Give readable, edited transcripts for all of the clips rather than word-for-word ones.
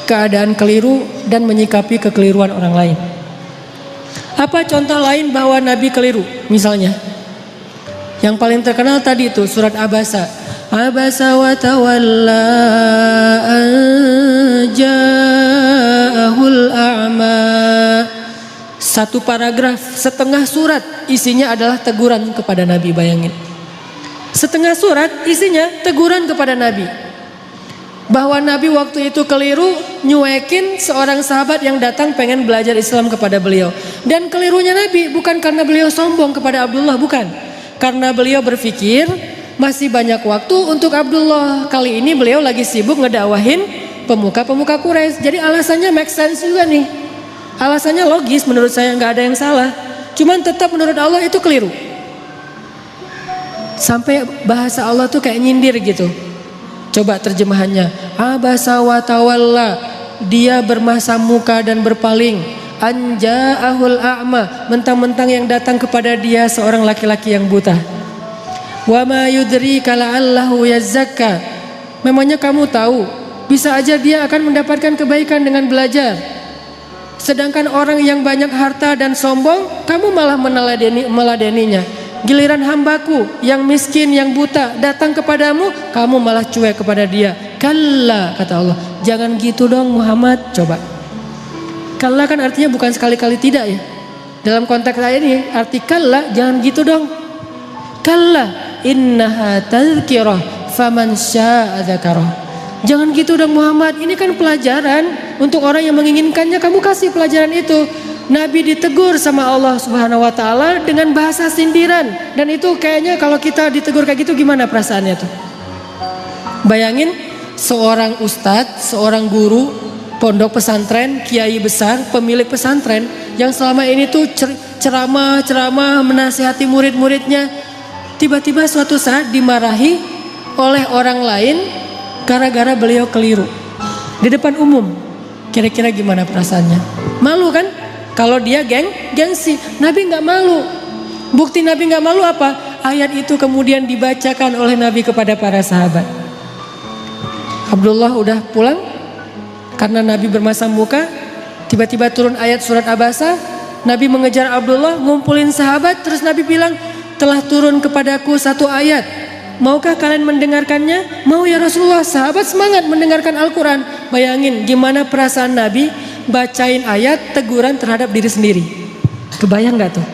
keadaan keliru dan menyikapi kekeliruan orang lain. Apa contoh lain bahwa Nabi keliru? Misalnya, yang paling terkenal tadi itu surat Abasa. Abasa wa tawalla an ja'ahul a'ma. Satu paragraf, setengah surat isinya adalah teguran kepada Nabi, bayangin. Setengah surat isinya teguran kepada Nabi. Bahwa Nabi waktu itu keliru nyuekin seorang sahabat yang datang pengen belajar Islam kepada beliau. Dan kelirunya Nabi bukan karena beliau sombong kepada Abdullah, bukan. Karena beliau berpikir masih banyak waktu untuk Abdullah. Kali ini beliau lagi sibuk ngedakwahin pemuka-pemuka Quraisy. Jadi alasannya make sense juga nih. Alasannya logis menurut saya, nggak ada yang salah. Cuman tetap menurut Allah itu keliru. Sampai bahasa Allah tuh kayak nyindir gitu. Coba terjemahannya. Abasa wa tawalla. Dia bermasam muka dan berpaling. Anja'ahul a'ma. Mentang-mentang yang datang kepada dia seorang laki-laki yang buta. Wa ma yudrika la'allahu yazzakka. Memangnya kamu tahu, bisa aja dia akan mendapatkan kebaikan dengan belajar. Sedangkan orang yang banyak harta dan sombong, kamu malah meladeninya. Giliran hambaku yang miskin, yang buta datang kepadamu, kamu malah cuek kepada dia. Kalla, kata Allah, jangan gitu dong Muhammad. Coba, kalla kan artinya bukan sekali-kali tidak ya. Dalam konteks ayat ini arti kalla, jangan gitu dong. Kalla innaha tadhkirah faman syaa'a dzakarah. Jangan gitu dong Muhammad, ini kan pelajaran untuk orang yang menginginkannya, kamu kasih pelajaran itu. Nabi ditegur sama Allah Subhanahu wa taala dengan bahasa sindiran, dan itu kayaknya kalau kita ditegur kayak gitu gimana perasaannya tuh? Bayangin seorang ustadz, seorang guru pondok pesantren, kiai besar, pemilik pesantren yang selama ini tuh ceramah menasihati murid-muridnya, tiba-tiba suatu saat dimarahi oleh orang lain gara-gara beliau keliru di depan umum. Kira-kira gimana perasaannya? Malu kan? Kalau dia gengsi. Nabi nggak malu. Bukti Nabi nggak malu apa? Ayat itu kemudian dibacakan oleh Nabi kepada para sahabat. Abdullah udah pulang karena Nabi bermasam muka. Tiba-tiba turun ayat surat Abasa. Nabi mengejar Abdullah, ngumpulin sahabat. Terus Nabi bilang, telah turun kepadaku satu ayat. Maukah kalian mendengarkannya? Mau ya Rasulullah. Sahabat semangat mendengarkan Al-Quran. Bayangin gimana perasaan Nabi bacain ayat teguran terhadap diri sendiri. Kebayang gak tuh?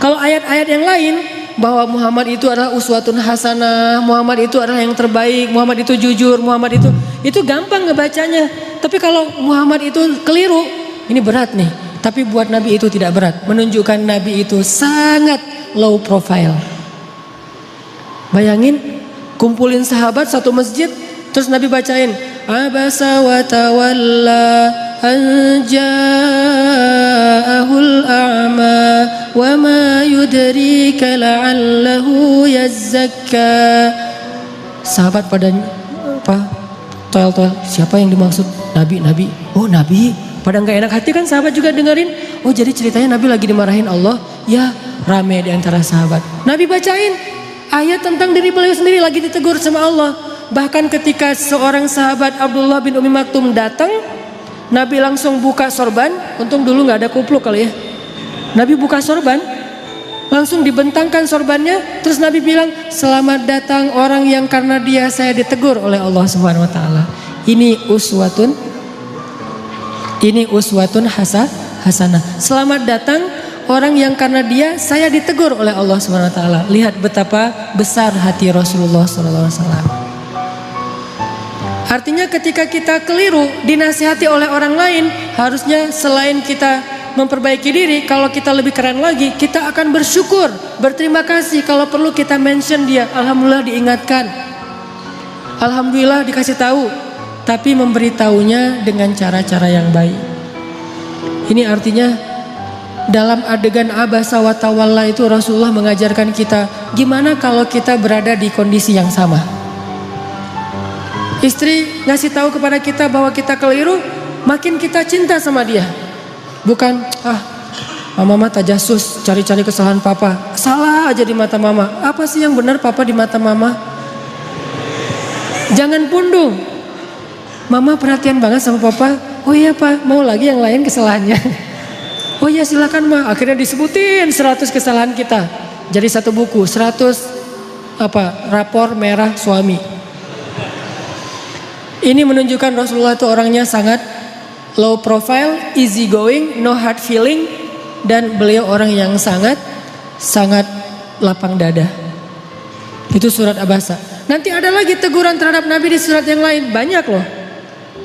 Kalau ayat-ayat yang lain bahwa Muhammad itu adalah uswatun hasanah, Muhammad itu adalah yang terbaik, Muhammad itu jujur, Muhammad itu gampang ngebacanya. Tapi kalau Muhammad itu keliru, ini berat nih. Tapi buat Nabi itu tidak berat. Menunjukkan Nabi itu sangat low profile. Bayangin kumpulin sahabat satu masjid, terus Nabi bacain Abasa wa tawalla an ja'ahul a'ma wa ma yudrika la'allahu yazzakka. Sahabat pada toel-toel, siapa yang dimaksud? Nabi. Oh Nabi. Pada gak enak hati kan sahabat juga dengerin. Oh jadi ceritanya Nabi lagi dimarahin Allah. Ya rame di antara sahabat. Nabi bacain ayat tentang diri beliau sendiri lagi ditegur sama Allah. Bahkan ketika seorang sahabat Abdullah bin Umi Maktum datang, Nabi langsung buka sorban. Untung dulu gak ada kupluk kali ya. Nabi buka sorban, langsung dibentangkan sorbannya. Terus Nabi bilang, selamat datang orang yang karena dia saya ditegur oleh Allah Subhanahu wa taala. Ini uswatun hasanah. Selamat datang orang yang karena dia saya ditegur oleh Allah Subhanahu wa taala. Lihat betapa besar hati Rasulullah sallallahu alaihi wasallam. Artinya ketika kita keliru dinasihati oleh orang lain, harusnya selain kita memperbaiki diri, kalau kita lebih keren lagi, kita akan bersyukur, berterima kasih. Kalau perlu kita mention dia, alhamdulillah diingatkan, alhamdulillah dikasih tahu, tapi memberitahunya dengan cara-cara yang baik. Ini artinya dalam adegan abasa wa tawalla itu Rasulullah mengajarkan kita gimana kalau kita berada di kondisi yang sama. Istri ngasih tahu kepada kita bahwa kita keliru, makin kita cinta sama dia. Bukan, mama tajasus cari-cari kesalahan papa. Salah aja di mata mama. Apa sih yang benar papa di mata mama? Jangan pundung. Mama perhatian banget sama papa. Oh iya Pak, mau lagi yang lain kesalahannya? Oh iya silakan Ma. Akhirnya disebutin 100 kesalahan kita. Jadi satu buku 100 rapor merah suami. Ini menunjukkan Rasulullah itu orangnya sangat low profile, easy going, no hard feeling, dan beliau orang yang sangat lapang dada. Itu surat Abasa. Nanti ada lagi teguran terhadap Nabi di surat yang lain, banyak loh.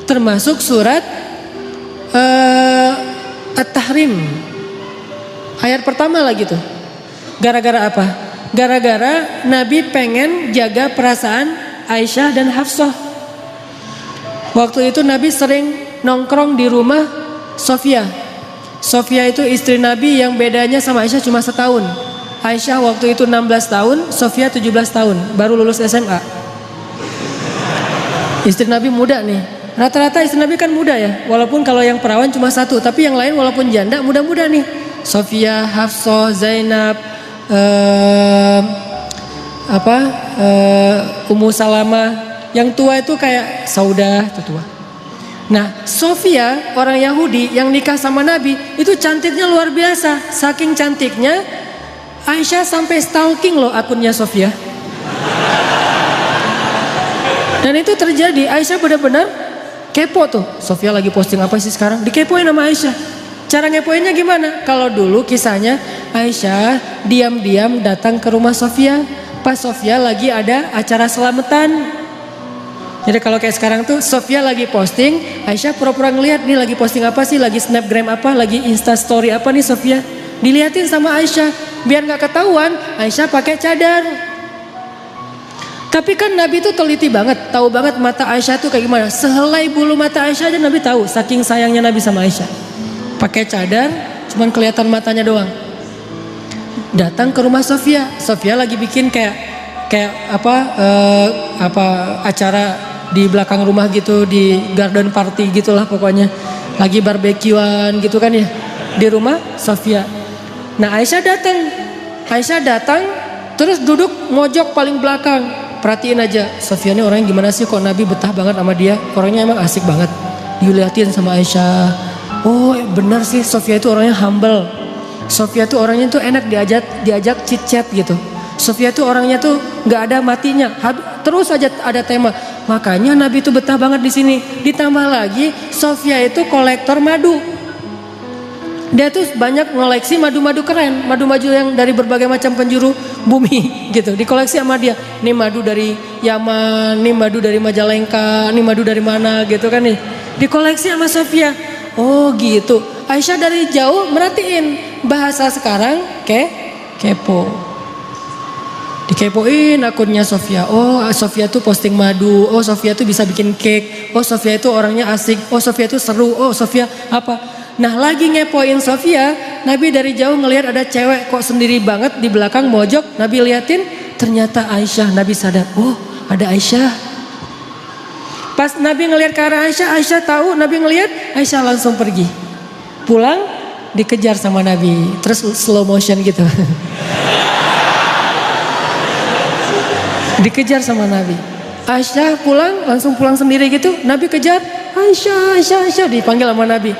Termasuk surat At-Tahrim. Ayat pertama lagi tuh. Gara-gara apa? Gara-gara Nabi pengen jaga perasaan Aisyah dan Hafsah. Waktu itu Nabi sering nongkrong di rumah Sofia. Sofia itu istri Nabi yang bedanya sama Aisyah cuma setahun. Aisyah waktu itu 16 tahun, Sofia 17 tahun, baru lulus SMA. Istri Nabi muda nih. Rata-rata istri Nabi kan muda ya, walaupun kalau yang perawan cuma satu, tapi yang lain walaupun janda muda-muda nih. Sofia, Hafsah, Zainab, Ummu Salamah. Yang tua itu kayak Saudah, itu tua. Nah, Sofia orang Yahudi yang nikah sama Nabi itu cantiknya luar biasa. Saking cantiknya Aisyah sampai stalking loh akunnya Sofia. Dan itu terjadi, Aisyah benar-benar kepo tuh. Sofia lagi posting apa sih sekarang? Dikepoin sama Aisyah. Cara ngepoinnya gimana? Kalau dulu kisahnya Aisyah diam-diam datang ke rumah Sofia pas Sofia lagi ada acara selamatan. Jadi kalau kayak sekarang tuh Sofia lagi posting, Aisyah pura-pura ngeliat nih lagi posting apa sih, lagi snapgram apa, lagi insta story apa nih Sofia. Diliatin sama Aisyah, biar nggak ketahuan Aisyah pakai cadar. Tapi kan Nabi tuh teliti banget, tahu banget mata Aisyah tuh kayak gimana. Sehelai bulu mata Aisyah aja Nabi tahu, saking sayangnya Nabi sama Aisyah. Pakai cadar, cuman kelihatan matanya doang. Datang ke rumah Sofia, Sofia lagi bikin kayak acara di belakang rumah gitu, di garden party gitulah pokoknya. Lagi barbekyuan gitu kan ya di rumah Sofia. Nah Aisyah datang terus duduk mojok paling belakang. Perhatiin aja Sofia ini orangnya gimana sih, kok Nabi betah banget sama dia. Orangnya emang asik banget. Diliatin sama Aisyah. Oh benar sih Sofia itu orangnya humble. Sofia itu orangnya tuh enak diajak chit chat gitu. Sofia tuh orangnya tuh nggak ada matinya, terus aja ada tema. Makanya Nabi tuh betah banget di sini. Ditambah lagi Sofia itu kolektor madu. Dia tuh banyak ngoleksi madu-madu keren, madu-madu yang dari berbagai macam penjuru bumi gitu. Dikoleksi sama dia. Ini madu dari Yaman, ini madu dari Majalengka, ini madu dari mana gitu kan nih. Dikoleksi sama Sofia. Oh gitu. Aisyah dari jauh merhatiin, bahasa sekarang kepo. Dikepoin akunnya Sofia. Oh Sofia tuh posting madu. Oh Sofia tuh bisa bikin cake. Oh Sofia itu orangnya asik. Oh Sofia tuh seru. Oh Sofia apa. Nah lagi ngepoin Sofia, Nabi dari jauh ngelihat ada cewek kok sendiri banget di belakang mojok. Nabi liatin, ternyata Aisyah. Nabi sadar, oh ada Aisyah. Pas Nabi ngelihat ke arah Aisyah, Aisyah tahu Nabi ngelihat, Aisyah langsung pergi. Pulang dikejar sama Nabi. Terus slow motion gitu. Dikejar sama Nabi. Aisyah pulang, langsung pulang sendiri gitu. Nabi kejar, Aisyah dipanggil sama Nabi.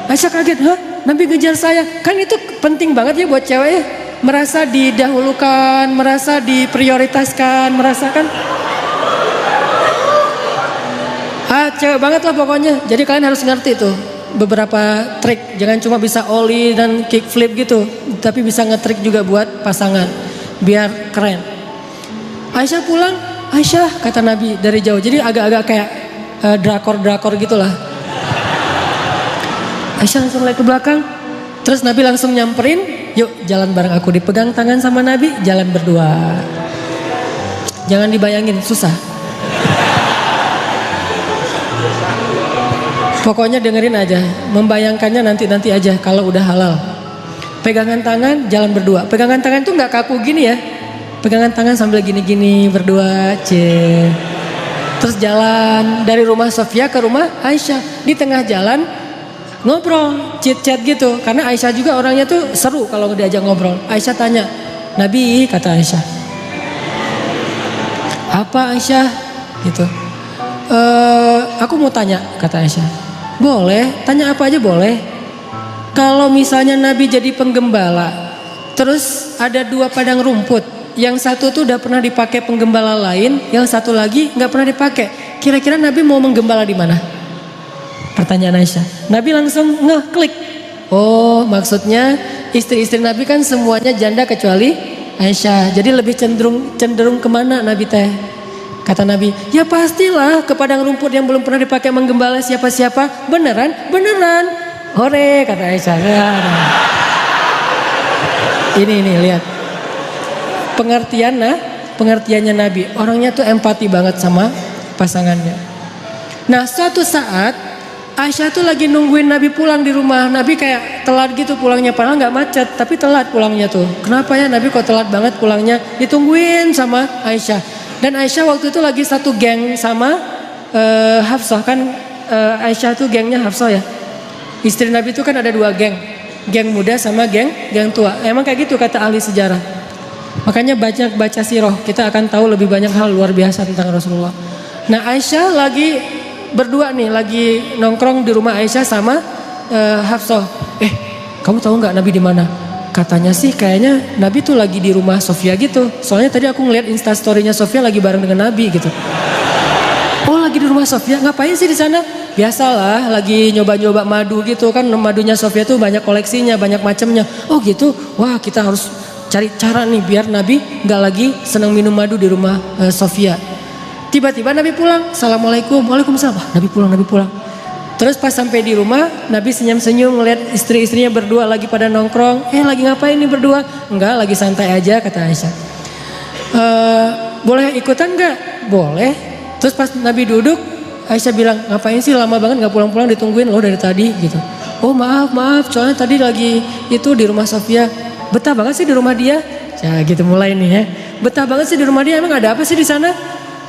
Aisyah kaget, hah? Nabi ngejar saya. Kan itu penting banget ya buat cewek ya. Merasa didahulukan, merasa diprioritaskan, merasakan. Cewek banget lah pokoknya. Jadi kalian harus ngerti tuh beberapa trik. Jangan cuma bisa ollie dan kick flip gitu, tapi bisa ngetrik juga buat pasangan. Biar keren. Aisyah pulang, Aisyah kata Nabi dari jauh. Jadi agak-agak kayak drakor gitulah. Aisyah langsung lari ke belakang. Terus Nabi langsung nyamperin, yuk jalan bareng aku. Dipegang tangan sama Nabi, jalan berdua. Jangan dibayangin, susah. Pokoknya dengerin aja, membayangkannya nanti aja kalau udah halal. Pegangan tangan, jalan berdua. Pegangan tangan tuh nggak kaku gini ya. Pegangan tangan sambil gini-gini berdua, terus jalan dari rumah Sofia ke rumah Aisyah. Di tengah jalan ngobrol, chat gitu. Karena Aisyah juga orangnya tuh seru kalau diajak ngobrol. Aisyah tanya, Nabi, kata Aisyah, apa Aisyah? Gitu. Aku mau tanya, kata Aisyah. Boleh, tanya apa aja boleh. Kalau misalnya Nabi jadi penggembala, terus ada 2 padang rumput, yang satu tuh udah pernah dipakai penggembala lain, yang satu lagi nggak pernah dipakai. Kira-kira Nabi mau menggembala di mana? Pertanyaan Aisyah. Nabi langsung ngeklik. Oh, maksudnya istri-istri Nabi kan semuanya janda kecuali Aisyah. Jadi lebih cenderung kemana Nabi teh? Kata Nabi, ya pastilah ke padang rumput yang belum pernah dipakai menggembala siapa-siapa. Beneran? Beneran. Hore, kata Aisyah. Ya, nah. Ini lihat. Pengertiannya Nabi. Orangnya tuh empati banget sama pasangannya. Nah, suatu saat Aisyah tuh lagi nungguin Nabi pulang di rumah. Nabi kayak telat gitu pulangnya, padahal nggak macet, tapi telat pulangnya tuh. Kenapa ya Nabi kok telat banget pulangnya? Ditungguin sama Aisyah. Dan Aisyah waktu itu lagi satu geng sama Hafsah kan. Aisyah tuh gengnya Hafsah ya. Istri Nabi itu kan ada 2 geng. Geng muda sama geng tua. Emang kayak gitu kata ahli sejarah. Makanya baca sirah, kita akan tahu lebih banyak hal luar biasa tentang Rasulullah. Nah, Aisyah lagi berdua nih, lagi nongkrong di rumah Aisyah sama Hafsah. Kamu tahu nggak Nabi di mana? Katanya sih kayaknya Nabi tuh lagi di rumah Sofia gitu. Soalnya tadi aku ngeliat instastorynya Sofia lagi bareng dengan Nabi gitu. Oh, lagi di rumah Sofia, ngapain sih di sana? Biasalah, lagi nyoba-nyoba madu gitu kan. Madunya Sofia tuh banyak koleksinya, banyak macamnya. Oh gitu. Wah, kita harus cari cara nih biar Nabi nggak lagi senang minum madu di rumah Sofia. Tiba-tiba Nabi pulang. Assalamualaikum. Waalaikumsalam. Nabi pulang. Terus pas sampai di rumah, Nabi senyum-senyum ngeliat istri-istrinya berdua lagi pada nongkrong. Lagi ngapain nih berdua? Enggak, lagi santai aja, kata Aisyah. Boleh ikutan nggak? Boleh. Terus pas Nabi duduk, Aisyah bilang, ngapain sih lama banget nggak pulang-pulang, ditungguin loh dari tadi gitu. Oh maaf, soalnya tadi lagi itu di rumah Sofia. Betah banget sih di rumah dia. Ya gitu mulai nih ya. Betah banget sih di rumah dia. Emang ada apa sih di sana?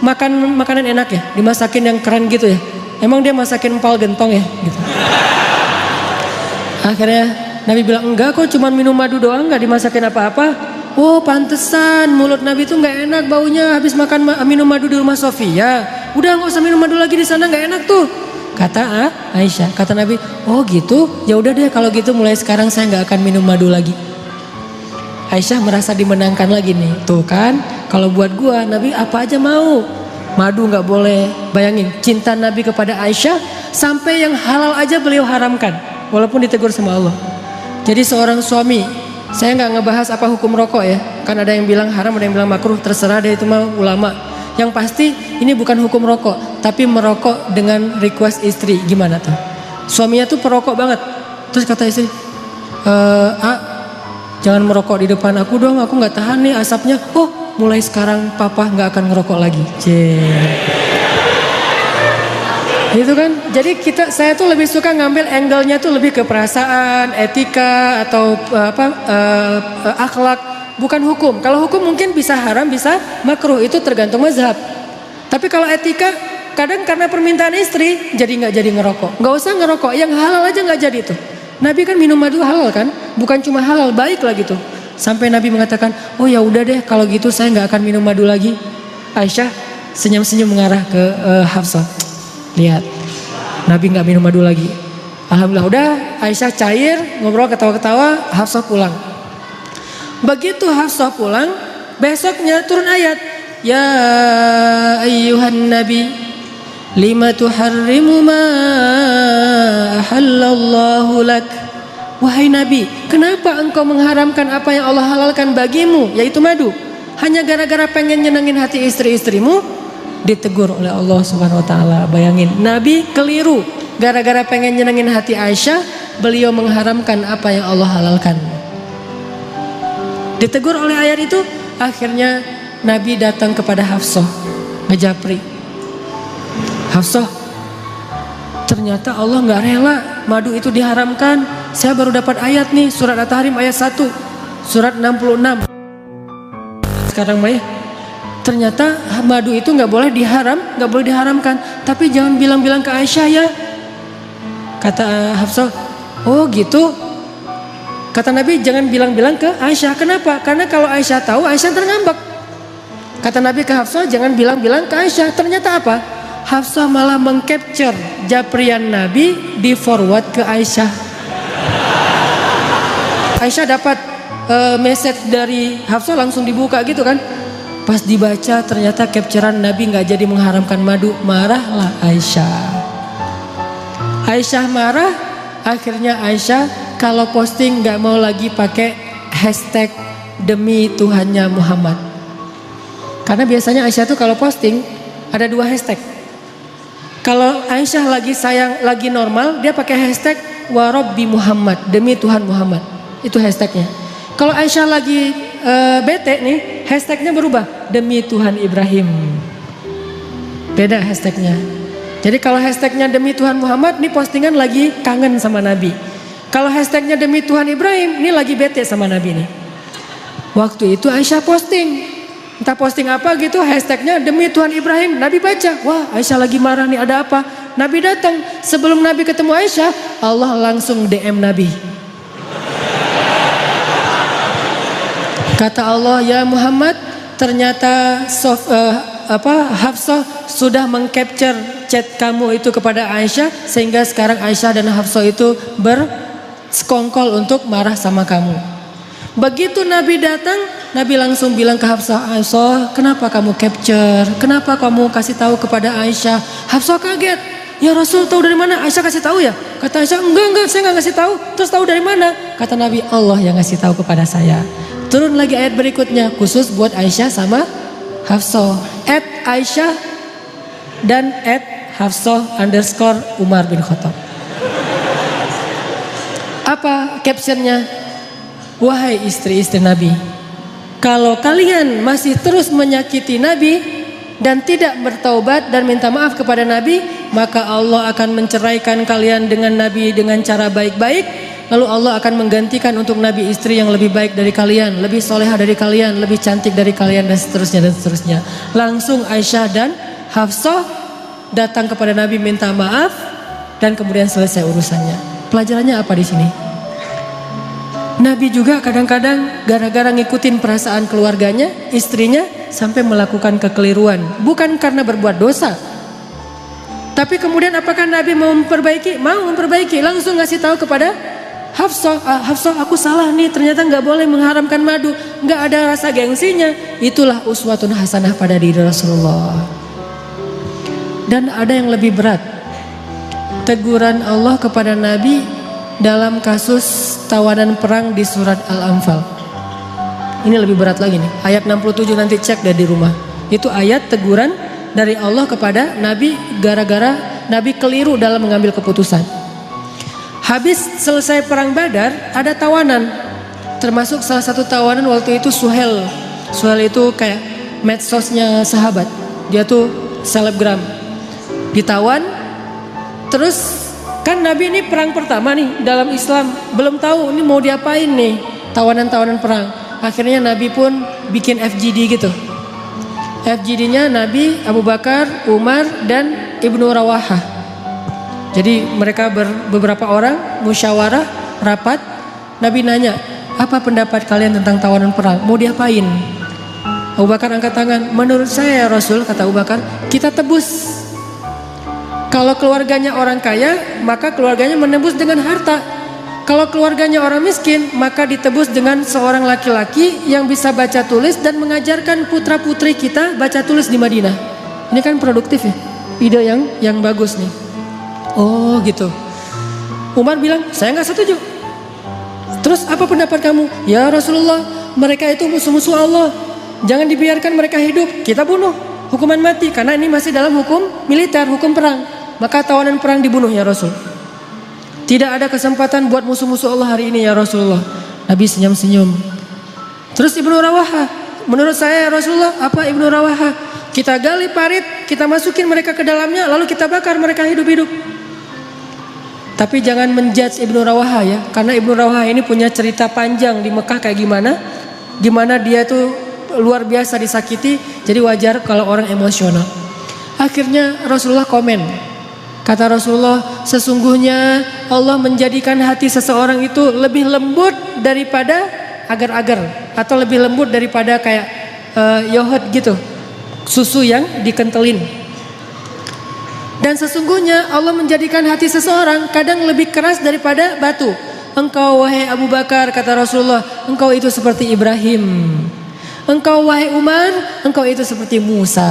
Makanan enak ya? Dimasakin yang keren gitu ya? Emang dia masakin empal gentong ya? Gitu. Akhirnya Nabi bilang, enggak kok, cuma minum madu doang, nggak dimasakin apa-apa. Oh, pantesan mulut Nabi tuh nggak enak baunya habis minum madu di rumah Sofia. Udah nggak usah minum madu lagi di sana, nggak enak tuh. Kata Aisyah. Kata Nabi, oh gitu. Ya udah deh kalau gitu mulai sekarang saya nggak akan minum madu lagi. Aisyah merasa dimenangkan lagi nih. Tuh kan, kalau buat gua Nabi apa aja mau. Madu nggak boleh. Bayangin cinta Nabi kepada Aisyah sampai yang halal aja beliau haramkan, walaupun ditegur sama Allah. Jadi seorang suami, saya nggak ngebahas apa hukum rokok ya, kan ada yang bilang haram, ada yang bilang makruh, terserah deh itu mah ulama. Yang pasti ini bukan hukum rokok, tapi merokok dengan request istri. Gimana tuh? Suaminya tuh perokok banget. Terus kata istri, jangan merokok di depan aku dong, aku nggak tahan nih asapnya. Oh, mulai sekarang papa nggak akan ngerokok lagi. Itu kan. Jadi saya tuh lebih suka ngambil angle-nya tuh lebih ke perasaan, etika atau akhlak, bukan hukum. Kalau hukum mungkin bisa haram, bisa makruh, itu tergantung mazhab. Tapi kalau etika, kadang karena permintaan istri jadi nggak jadi ngerokok. Nggak usah ngerokok, yang halal aja nggak jadi tuh. Nabi kan minum madu halal kan, bukan cuma halal, baik lah gitu. Sampai Nabi mengatakan, oh ya udah deh kalau gitu saya nggak akan minum madu lagi. Aisyah senyum-senyum mengarah ke Hafsah. Lihat, Nabi nggak minum madu lagi. Alhamdulillah, udah. Aisyah cair, ngobrol ketawa-ketawa, Hafsah pulang. Begitu Hafsah pulang, besoknya turun ayat, ya ayyuhan nabi lima tuharrimu ma ahallallahu lak. Wahai Nabi, kenapa engkau mengharamkan apa yang Allah halalkan bagimu, yaitu madu? Hanya gara-gara pengen nyenengin hati istri-istrimu? Ditegur oleh Allah Subhanahu wa taala. Bayangin, Nabi keliru. Gara-gara pengen nyenengin hati Aisyah, beliau mengharamkan apa yang Allah halalkan. Ditegur oleh ayat itu, akhirnya Nabi datang kepada Hafsah, ngejapri. Hafsah, ternyata Allah nggak rela madu itu diharamkan. Saya baru dapat ayat nih, surat At-Tahrim ayat 1, surat 66. Sekarang Maya, ternyata madu itu nggak boleh diharamkan. Tapi jangan bilang-bilang ke Aisyah ya. Kata Hafsah, oh gitu. Kata Nabi, jangan bilang-bilang ke Aisyah. Kenapa? Karena kalau Aisyah tahu, Aisyah terngambek. Kata Nabi ke Hafsah, jangan bilang-bilang ke Aisyah. Ternyata apa? Hafsah malah mengcapture japrian Nabi, di forward ke Aisyah. Aisyah dapat message dari Hafsah, langsung dibuka gitu kan. Pas dibaca ternyata capturean Nabi nggak jadi mengharamkan madu. Marahlah Aisyah. Aisyah marah. Akhirnya Aisyah kalau posting nggak mau lagi pakai hashtag demi Tuhannya Muhammad. Karena biasanya Aisyah tuh kalau posting ada 2 hashtag. Kalau Aisyah lagi sayang, lagi normal, dia pakai hashtag warabbi Muhammad, demi Tuhan Muhammad. Itu hashtagnya. Kalau Aisyah lagi bete nih, hashtagnya berubah, demi Tuhan Ibrahim. Beda hashtagnya. Jadi kalau hashtagnya demi Tuhan Muhammad, ini postingan lagi kangen sama Nabi. Kalau hashtagnya demi Tuhan Ibrahim, ini lagi bete sama Nabi nih. Waktu itu Aisyah posting. Entah posting apa gitu, hashtagnya demi Tuhan Ibrahim. Nabi baca, wah Aisyah lagi marah nih, ada apa? Nabi datang. Sebelum Nabi ketemu Aisyah, Allah langsung DM Nabi. Kata Allah, ya Muhammad, ternyata Hafsah sudah mengcapture chat kamu itu kepada Aisyah, sehingga sekarang Aisyah dan Hafsah itu bersekongkol untuk marah sama kamu. Begitu Nabi datang, Nabi langsung bilang ke Hafsah, Hafsah, kenapa kamu capture? Kenapa kamu kasih tahu kepada Aisyah? Hafsah kaget. Ya Rasul, tahu dari mana? Aisyah kasih tahu ya? Kata Aisyah, enggak, saya enggak kasih tahu. Terus tahu dari mana? Kata Nabi, Allah yang ngasih tahu kepada saya. Turun lagi ayat berikutnya, khusus buat Aisyah sama Hafsah. @Aisyah dan @Hafsah_ Umar bin Khattab. Apa captionnya? Wahai istri-istri Nabi, kalau kalian masih terus menyakiti Nabi dan tidak bertaubat dan minta maaf kepada Nabi, maka Allah akan menceraikan kalian dengan Nabi dengan cara baik-baik. Lalu Allah akan menggantikan untuk Nabi istri yang lebih baik dari kalian, lebih solehah dari kalian, lebih cantik dari kalian, dan seterusnya dan seterusnya. Langsung Aisyah dan Hafsah datang kepada Nabi minta maaf dan kemudian selesai urusannya. Pelajarannya apa di sini? Nabi juga kadang-kadang gara-gara ngikutin perasaan keluarganya, istrinya, sampai melakukan kekeliruan. Bukan karena berbuat dosa. Tapi kemudian apakah Nabi mau memperbaiki? Mau memperbaiki. Langsung ngasih tahu kepada Hafsah, Hafsah aku salah nih, ternyata gak boleh mengharamkan madu. Gak ada rasa gengsinya. Itulah uswatun hasanah pada diri Rasulullah. Dan ada yang lebih berat. Teguran Allah kepada Nabi dalam kasus tawanan perang di surat Al-Anfal. Ini lebih berat lagi nih. Ayat 67 nanti cek deh di rumah. Itu ayat teguran dari Allah kepada Nabi gara-gara Nabi keliru dalam mengambil keputusan. Habis selesai perang Badar, ada tawanan. Termasuk salah satu tawanan waktu itu Suhel. Suhel itu kayak medsosnya sahabat. Dia tuh selebgram. Ditawan. Terus kan Nabi ini perang pertama nih dalam Islam, belum tahu ini mau diapain nih, tawanan-tawanan perang. Akhirnya Nabi pun bikin FGD gitu. FGD-nya Nabi, Abu Bakar, Umar, dan Ibnu Rawahah. Jadi mereka beberapa orang musyawarah, rapat. Nabi nanya, apa pendapat kalian tentang tawanan perang? Mau diapain? Abu Bakar angkat tangan, menurut saya ya Rasul, kata Abu Bakar, kita tebus. Kalau keluarganya orang kaya, maka keluarganya menebus dengan harta. Kalau keluarganya orang miskin, maka ditebus dengan seorang laki-laki yang bisa baca tulis dan mengajarkan putra-putri kita baca tulis di Madinah. Ini kan produktif ya, ide yang bagus nih. Oh gitu. Umar bilang, saya nggak setuju. Terus apa pendapat kamu? Ya Rasulullah, mereka itu musuh-musuh Allah. Jangan dibiarkan mereka hidup, kita bunuh. Hukuman mati, karena ini masih dalam hukum militer, hukum perang. Maka tawanan perang dibunuh ya Rasul. Tidak ada kesempatan buat musuh-musuh Allah hari ini ya Rasulullah. Nabi senyum-senyum. Terus Ibnu Rawahah, menurut saya ya Rasulullah, apa Ibnu Rawahah? Kita gali parit, kita masukin mereka ke dalamnya, lalu kita bakar mereka hidup-hidup. Tapi jangan menjudge Ibnu Rawahah ya, karena Ibnu Rawahah ini punya cerita panjang di Mekah kayak gimana. Gimana dia tuh luar biasa disakiti, jadi wajar kalau orang emosional. Akhirnya Rasulullah komen. Kata Rasulullah, sesungguhnya Allah menjadikan hati seseorang itu lebih lembut daripada agar-agar, atau lebih lembut daripada kayak yogurt gitu, susu yang dikentelin. Dan sesungguhnya Allah menjadikan hati seseorang kadang lebih keras daripada batu. Engkau wahai Abu Bakar, kata Rasulullah, engkau itu seperti Ibrahim. Engkau wahai Umar, engkau itu seperti Musa.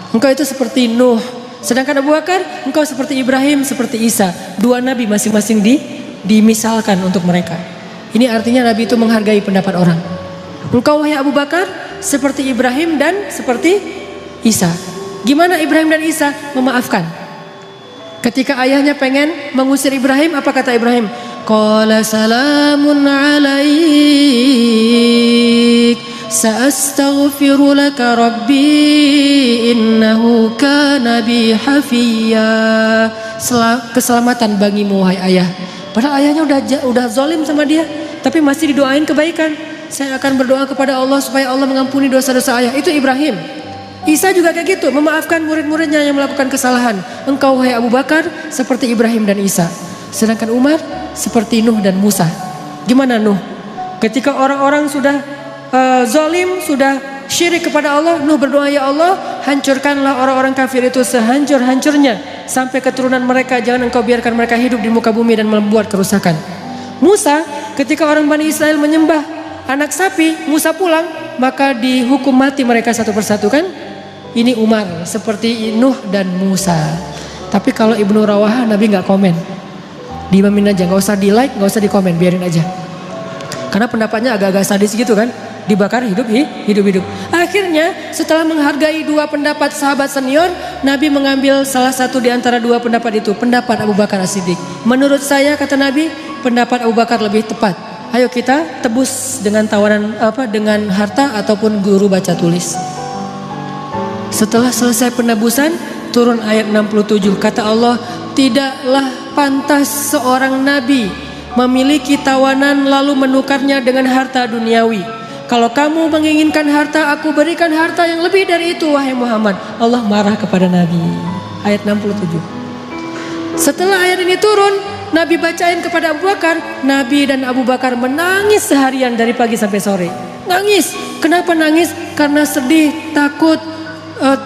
Engkau itu seperti Nuh. Sedangkan Abu Bakar, engkau seperti Ibrahim, seperti Isa. Dua nabi masing-masing dimisalkan untuk mereka. Ini artinya Nabi itu menghargai pendapat orang. Engkau wahai Abu Bakar seperti Ibrahim dan seperti Isa. Gimana Ibrahim dan Isa? Memaafkan. Ketika ayahnya pengen mengusir Ibrahim, apa kata Ibrahim? Qala salamun alaik, sa'astaghfiru laka rabbi innahu kana bi hafiyya. Keselamatan bagimu wahai ayah. Padahal ayahnya udah zalim sama dia, tapi masih didoain kebaikan. Saya akan berdoa kepada Allah supaya Allah mengampuni dosa-dosa ayah. Itu Ibrahim. Isa juga kayak gitu, memaafkan murid-muridnya yang melakukan kesalahan. Engkau wahai Abu Bakar seperti Ibrahim dan Isa. Sedangkan Umar seperti Nuh dan Musa. Gimana Nuh? Ketika orang-orang sudah zalim, sudah syirik kepada Allah, Nuh berdoa, ya Allah, hancurkanlah orang-orang kafir itu sehancur-hancurnya sampai keturunan mereka, jangan engkau biarkan mereka hidup di muka bumi dan membuat kerusakan. Musa, ketika orang Bani Israel menyembah anak sapi, Musa pulang, maka dihukum mati mereka satu persatu kan? Ini Umar seperti Nuh dan Musa. Tapi kalau Ibnu Rawahah, Nabi nggak komen, diimamin aja, nggak usah di like, nggak usah di komen, biarin aja. Karena pendapatnya agak-agak sadis gitu kan, dibakar hidup. Akhirnya setelah menghargai dua pendapat sahabat senior, Nabi mengambil salah satu di antara dua pendapat itu, pendapat Abu Bakar As-Siddiq. Menurut saya, kata Nabi, pendapat Abu Bakar lebih tepat. Ayo kita tebus dengan tawaran dengan harta ataupun guru baca tulis. Setelah selesai penebusan, turun ayat 67, kata Allah, tidaklah pantas seorang nabi memiliki tawanan lalu menukarnya dengan harta duniawi. Kalau kamu menginginkan harta, aku berikan harta yang lebih dari itu wahai Muhammad. Allah marah kepada Nabi. Ayat 67. Setelah ayat ini turun, Nabi bacain kepada Abu Bakar. Nabi dan Abu Bakar menangis seharian dari pagi sampai sore. Nangis. Kenapa nangis? Karena sedih, takut,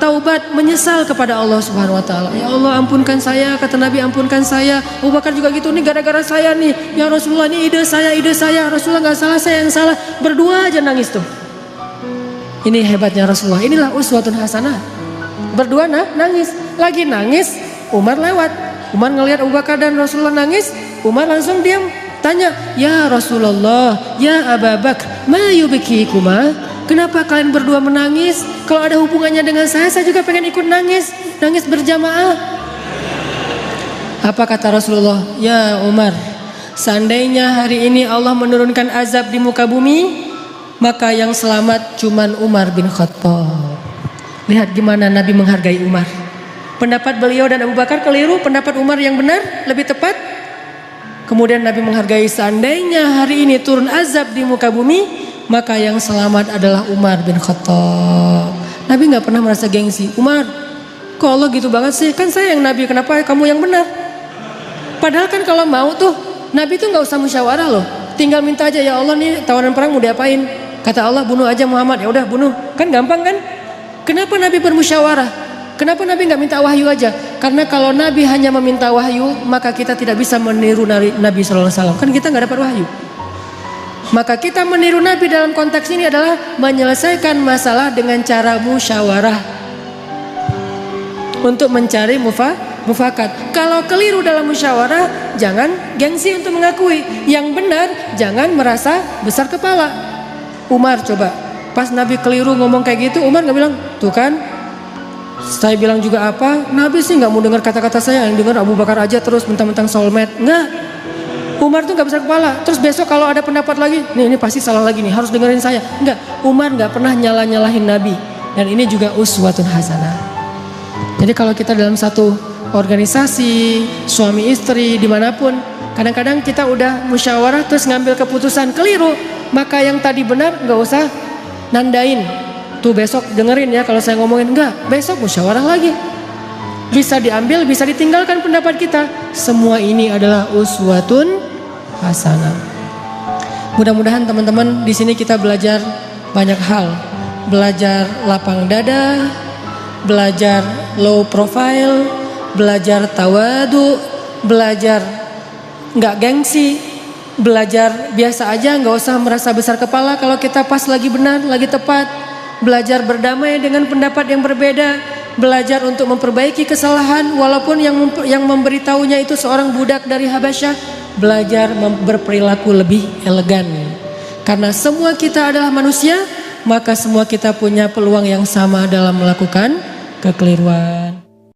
taubat, menyesal kepada Allah Subhanahu wa taala. Ya Allah, ampunkan saya, kata Nabi, ampunkan saya. Abu Bakar juga gitu, nih gara-gara saya nih. Ya Rasulullah, ini ide saya. Rasulullah nggak salah, saya yang salah. Berdua aja nangis tuh. Ini hebatnya Rasulullah. Inilah uswatun hasanah. Berdua nangis. Lagi nangis, Umar lewat. Umar ngelihat Abu Bakar dan Rasulullah nangis, Umar langsung diam. Tanya, ya Rasulullah, ya Abu Bakar, ma yubkikuma? Kenapa kalian berdua menangis? Kalau ada hubungannya dengan saya juga pengen ikut nangis. Nangis berjamaah. Apa kata Rasulullah? Ya Umar, seandainya hari ini Allah menurunkan azab di muka bumi, maka yang selamat cuman Umar bin Khattab. Lihat gimana Nabi menghargai Umar. Pendapat beliau dan Abu Bakar keliru, pendapat Umar yang benar, lebih tepat. Kemudian Nabi menghargai, seandainya hari ini turun azab di muka bumi, maka yang selamat adalah Umar bin Khattab. Nabi gak pernah merasa gengsi. Umar, kok Allah gitu banget sih? Kan saya yang Nabi, kenapa kamu yang benar? Padahal kan kalau mau tuh, Nabi tuh gak usah musyawarah loh. Tinggal minta aja, ya Allah nih tawanan perang mau diapain? Kata Allah, bunuh aja Muhammad. Ya udah bunuh, kan gampang kan? Kenapa Nabi bermusyawarah? Kenapa Nabi gak minta wahyu aja? Karena kalau Nabi hanya meminta wahyu, maka kita tidak bisa meniru Nabi SAW. Kan kita gak dapat wahyu. Maka kita meniru Nabi dalam konteks ini adalah menyelesaikan masalah dengan cara musyawarah untuk mencari mufakat. Kalau keliru dalam musyawarah, jangan gengsi untuk mengakui. Yang benar, jangan merasa besar kepala. Umar coba, pas Nabi keliru ngomong kayak gitu, Umar gak bilang, tuh kan, saya bilang juga apa? Nabi sih gak mau dengar kata-kata saya, yang dengar Abu Bakar aja terus mentang-mentang soulmate. Enggak. Umar tuh gak besar kepala. Terus besok kalau ada pendapat lagi, nih ini pasti salah lagi nih, harus dengerin saya. Enggak, Umar gak pernah nyalahin Nabi. Dan ini juga uswatun hasanah. Jadi kalau kita dalam satu organisasi, suami istri, dimanapun, kadang-kadang kita udah musyawarah terus ngambil keputusan keliru, maka yang tadi benar gak usah nandain. Tuh besok dengerin ya kalau saya ngomongin, enggak, besok musyawarah lagi. Bisa diambil, bisa ditinggalkan pendapat kita. Semua ini adalah uswatun hasanah. Mudah-mudahan teman-teman di sini kita belajar banyak hal. Belajar lapang dada, belajar low profile, belajar tawadu, belajar nggak gengsi, belajar biasa aja, nggak usah merasa besar kepala kalau kita pas lagi benar, lagi tepat. Belajar berdamai dengan pendapat yang berbeda, belajar untuk memperbaiki kesalahan walaupun yang memberitahunya itu seorang budak dari Habasyah, belajar berperilaku lebih elegan. Karena semua kita adalah manusia, maka semua kita punya peluang yang sama dalam melakukan kekeliruan.